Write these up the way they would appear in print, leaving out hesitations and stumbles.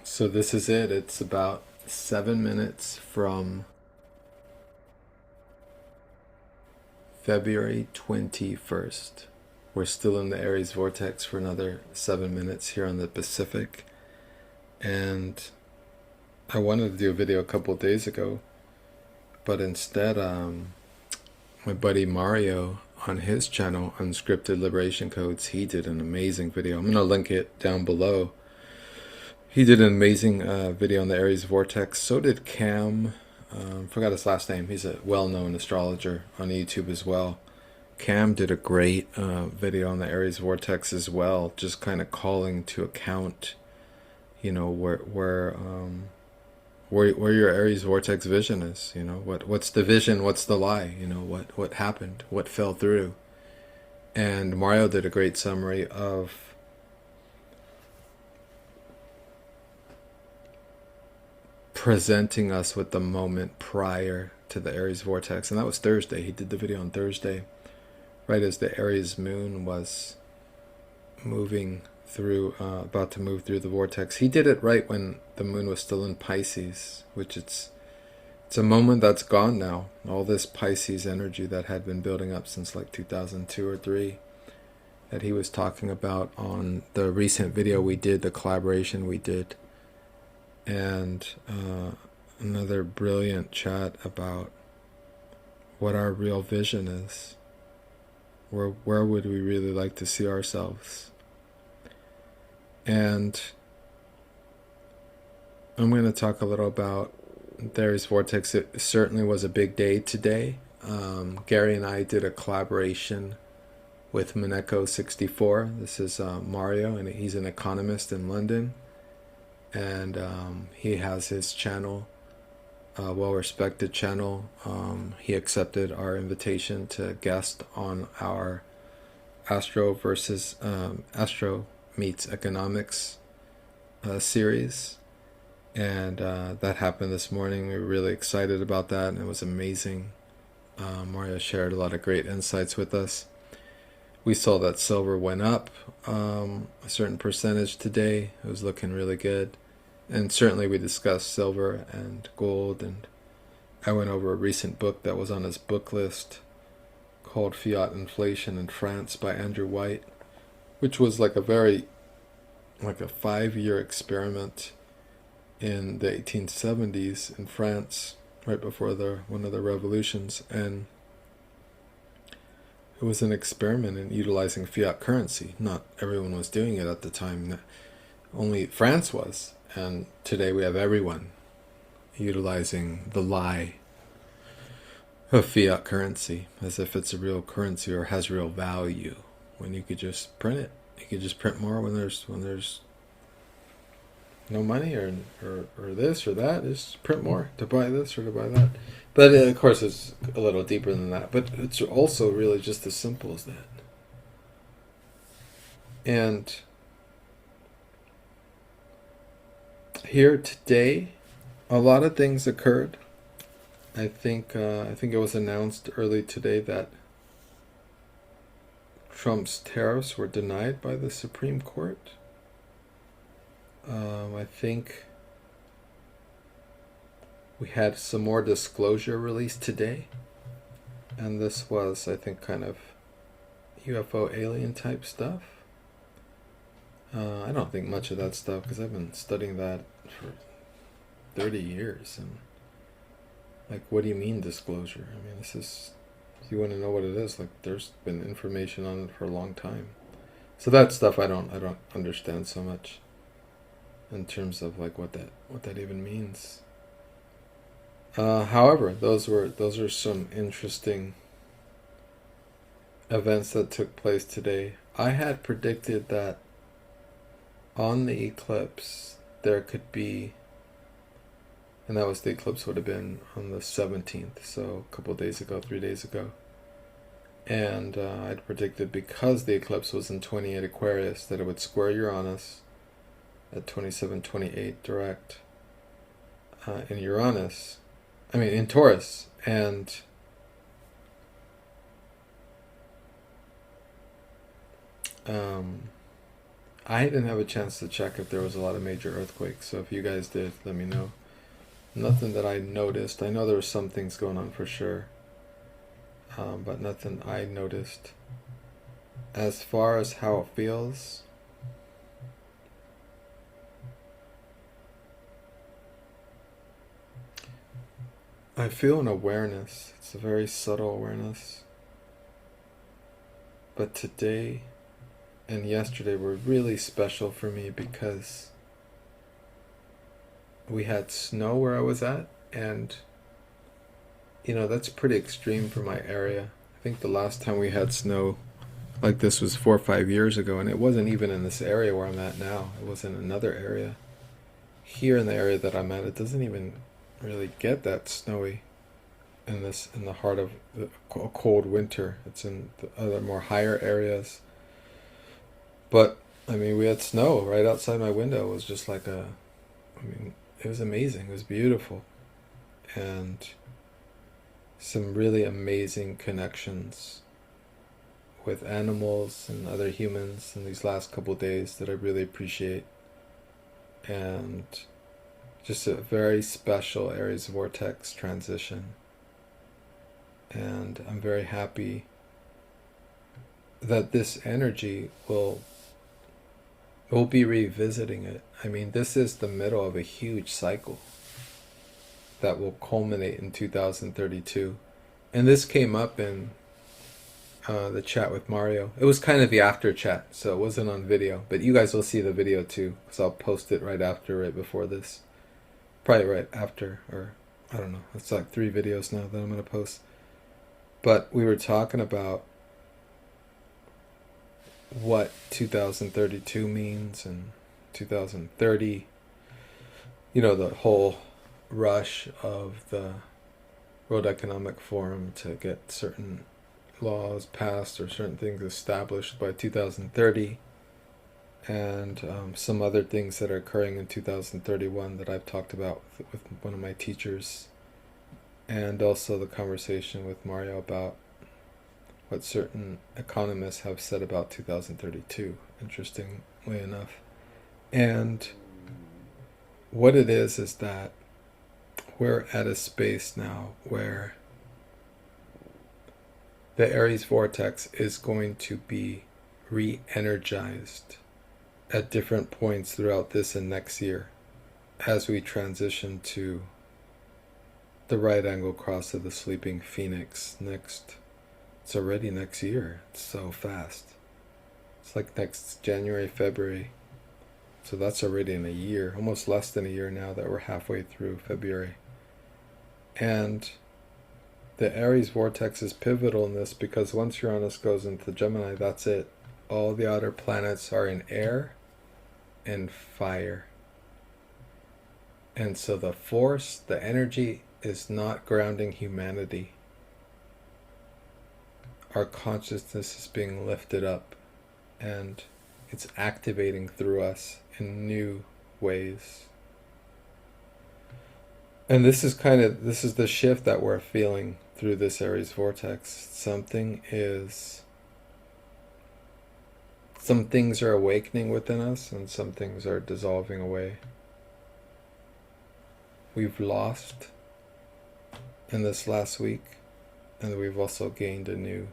So this is it. It's about 7 minutes from February 21st. We're still in the Aries vortex for another 7 minutes here on the Pacific. And I wanted to do a video a couple of days ago, but instead, my buddy Mario on his channel, Unscripted Liberation Codes, he did an amazing video. I'm going to link it down below. He did an amazing video on the Aries vortex. So did Cam. Forgot his last name. He's a well-known astrologer on YouTube as well. Cam did a great video on the Aries vortex as well, just kind of calling to account, you know, where your Aries vortex vision is. You know, what's the vision, what's the lie? You know, what happened, what fell through. And Mario did a great summary of presenting us with the moment prior to the Aries vortex, and that was Thursday. He did the video on Thursday, right as the Aries moon was moving through, about to move through the vortex. He did it right when the moon was still in Pisces, which it's a moment that's gone now. All this Pisces energy that had been building up since like 2002 or 3, that he was talking about on the recent video we did, the collaboration we did. And another brilliant chat about what our real vision is. Where would we really like to see ourselves? And I'm going to talk a little about the Aries vortex. It certainly was a big day today. Gary and I did a collaboration with Mineko64. This is Mario, and he's an economist in London. And he has his channel, well-respected channel. He accepted our invitation to guest on our Astro Meets Economics series. And that happened this morning. We were really excited about that, and it was amazing. Mario shared a lot of great insights with us. We saw that silver went up a certain percentage today. It was looking really good. And certainly we discussed silver and gold, and I went over a recent book that was on his book list called Fiat Inflation in France by Andrew White, which was like a 5-year experiment in the 1870s in France, right before one of the revolutions. And it was an experiment in utilizing fiat currency. Not everyone was doing it at the time. Only France was. And today we have everyone utilizing the lie of fiat currency as if it's a real currency or has real value, when you could just print it. You could just print more when there's no money or this or that. Just print more to buy this or to buy that. But of course it's a little deeper than that. But it's also really just as simple as that. And here today, a lot of things occurred. I think it was announced early today that Trump's tariffs were denied by the Supreme Court. I think we had some more disclosure released today, and this was, I think, kind of UFO alien type stuff. I don't think much of that stuff, because I've been studying that for 30 years. And like, what do you mean disclosure? I mean, this is, if you want to know what it is, like, there's been information on it for a long time. So that stuff I don't understand so much in terms of like what that even means. However, those are some interesting events that took place today. I had predicted that on the eclipse there could be, and that was, the eclipse would have been on the 17th, so a couple days ago, 3 days ago. And I'd predicted, because the eclipse was in 28 Aquarius, that it would square Uranus at 27-28 direct in Taurus, and I didn't have a chance to check if there was a lot of major earthquakes, so if you guys did, let me know. Nothing that I noticed. I know there were some things going on for sure, but nothing I noticed. As far as how it feels, I feel an awareness. It's a very subtle awareness. But today and yesterday were really special for me because we had snow where I was at, and that's pretty extreme for my area. I think the last time we had snow like this was 4 or 5 years ago, and it wasn't even in this area where I'm at now. It was in another area. Here in the area that I'm at, it doesn't even really get that snowy in the heart of a cold winter. It's in the other more higher areas. But I mean, we had snow right outside my window. It was just like it was amazing. It was beautiful, and some really amazing connections with animals and other humans in these last couple days that I really appreciate. And just a very special Aries vortex transition. And I'm very happy that this energy will be revisiting it. I mean, this is the middle of a huge cycle that will culminate in 2032. And this came up in the chat with Mario. It was kind of the after chat, so it wasn't on video. But you guys will see the video too, because I'll post it right after, right before this. Probably right after, or I don't know. It's like 3 videos now that I'm going to post. But we were talking about what 2032 means and 2030. The whole rush of the World Economic Forum to get certain laws passed or certain things established by 2030, and some other things that are occurring in 2031 that I've talked about with one of my teachers, and also the conversation with Mario about what certain economists have said about 2032, interestingly enough. And what it is that we're at a space now where the Aries vortex is going to be re-energized at different points throughout this and next year as we transition to the right angle cross of the sleeping phoenix next. It's already next year. It's so fast. It's like next January, February. So that's already in a year, almost less than a year now that we're halfway through February. And the Aries vortex is pivotal in this because once Uranus goes into Gemini, that's it. All the outer planets are in air and fire. And so the force, the energy is not grounding humanity. Our consciousness is being lifted up and it's activating through us in new ways. And this is the shift that we're feeling through this Aries vortex. Some things are awakening within us and some things are dissolving away. We've lost in this last week, and we've also gained anew.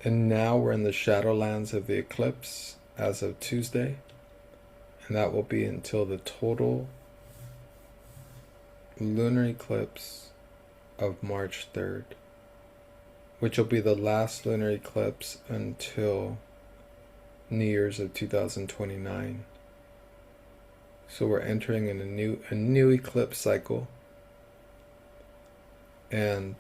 And now we're in the shadowlands of the eclipse as of Tuesday, and that will be until the total lunar eclipse of March 3rd, which will be the last lunar eclipse until New Year's of 2029. So we're entering in a new eclipse cycle, and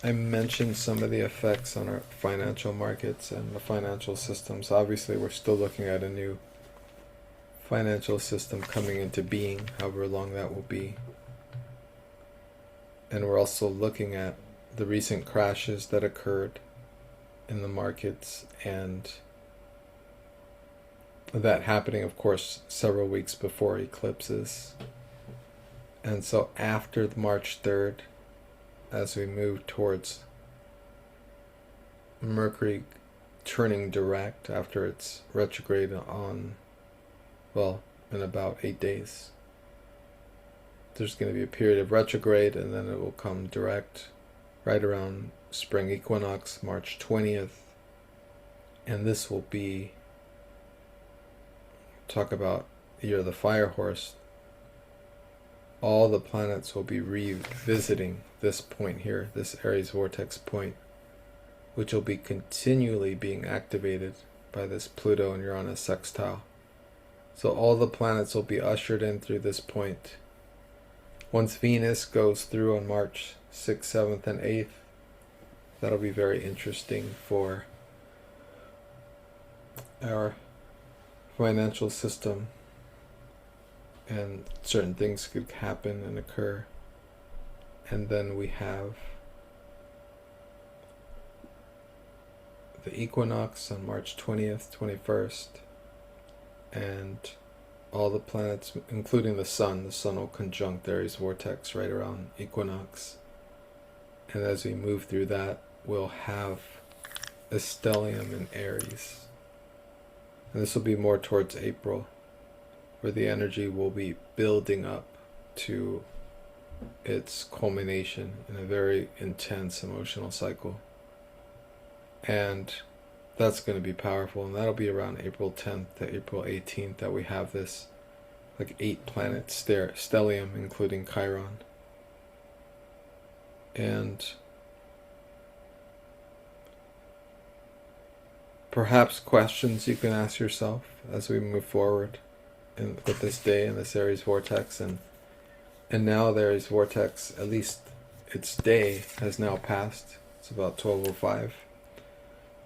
I mentioned some of the effects on our financial markets and the financial systems. Obviously, we're still looking at a new financial system coming into being, however long that will be. And we're also looking at the recent crashes that occurred in the markets, and that happening, of course, several weeks before eclipses. And so after the March 3rd, as we move towards Mercury turning direct after it's retrograde on, well, in about 8 days. There's going to be a period of retrograde, and then it will come direct right around spring equinox, March 20th. And this will be, talk about year of the fire horse. All the planets will be revisiting this point here, this Aries vortex point, which will be continually being activated by this Pluto and Uranus sextile. So all the planets will be ushered in through this point. Once Venus goes through on March 6th, 7th, and 8th, that'll be very interesting for our financial system, and certain things could happen and occur. And then we have the equinox on March 20th, 21st, and all the planets, including the sun will conjunct Aries vortex right around equinox. And as we move through that, we'll have a stellium in Aries. And this will be more towards April, where the energy will be building up to its culmination in a very intense emotional cycle. And that's going to be powerful, and that'll be around April 10th to April 18th that we have this like 8 planet stellium, including Chiron. And perhaps questions you can ask yourself as we move forward with this day and this Aries vortex, and now the Aries vortex, at least its day, has now passed. It's about 12:05.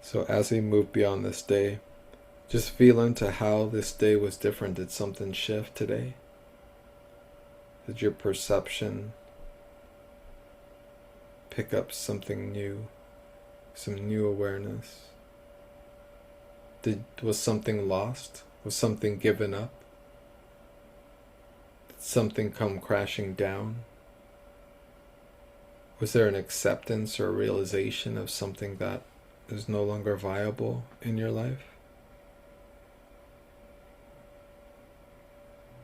So as we move beyond this day, just feel into how this day was different. Did something shift today? Did your perception pick up something new, some new awareness? Was something lost? Was something given up? Did something come crashing down? Was there an acceptance or a realization of something that is no longer viable in your life?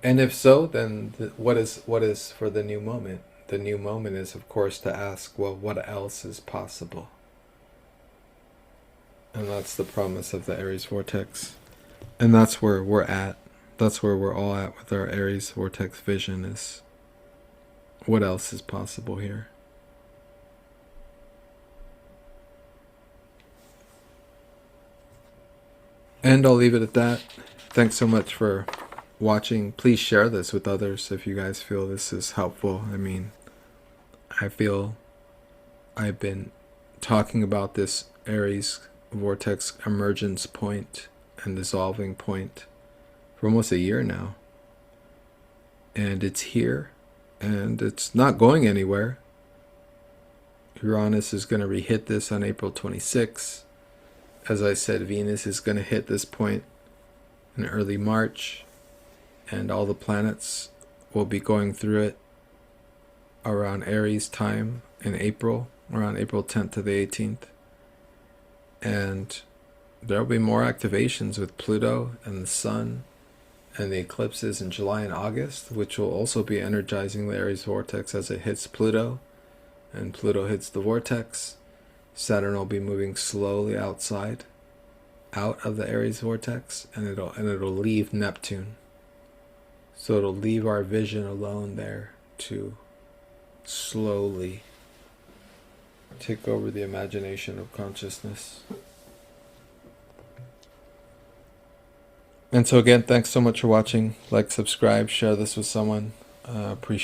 And if so, then what is for the new moment? The new moment is, of course, to ask, well, what else is possible? And that's the promise of the Aries vortex. And that's where we're at. That's where we're all at with our Aries vortex vision, is what else is possible here? And I'll leave it at that. Thanks so much for watching. Please share this with others if you guys feel this is helpful. I mean, I feel I've been talking about this Aries vortex emergence point and dissolving point for almost a year now. And it's here, and it's not going anywhere. Uranus is going to re-hit this on April 26th. As I said, Venus is going to hit this point in early March, and all the planets will be going through it around Aries time in April, around April 10th to the 18th. And there will be more activations with Pluto and the Sun and the eclipses in July and August, which will also be energizing the Aries vortex as it hits Pluto, and Pluto hits the vortex. Saturn will be moving slowly out of the Aries vortex, and it'll leave Neptune. So it'll leave our vision alone there to slowly take over the imagination of consciousness. And so again, thanks so much for watching. Like, subscribe, share this with someone.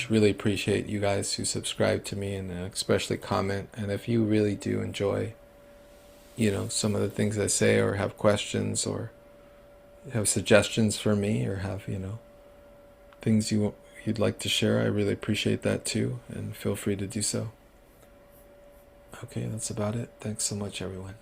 Really appreciate you guys who subscribe to me, and especially comment. And if you really do enjoy, some of the things I say, or have questions, or have suggestions for me, or have, things you'd like to share, I really appreciate that too, and feel free to do so. Okay, that's about it. Thanks so much, everyone.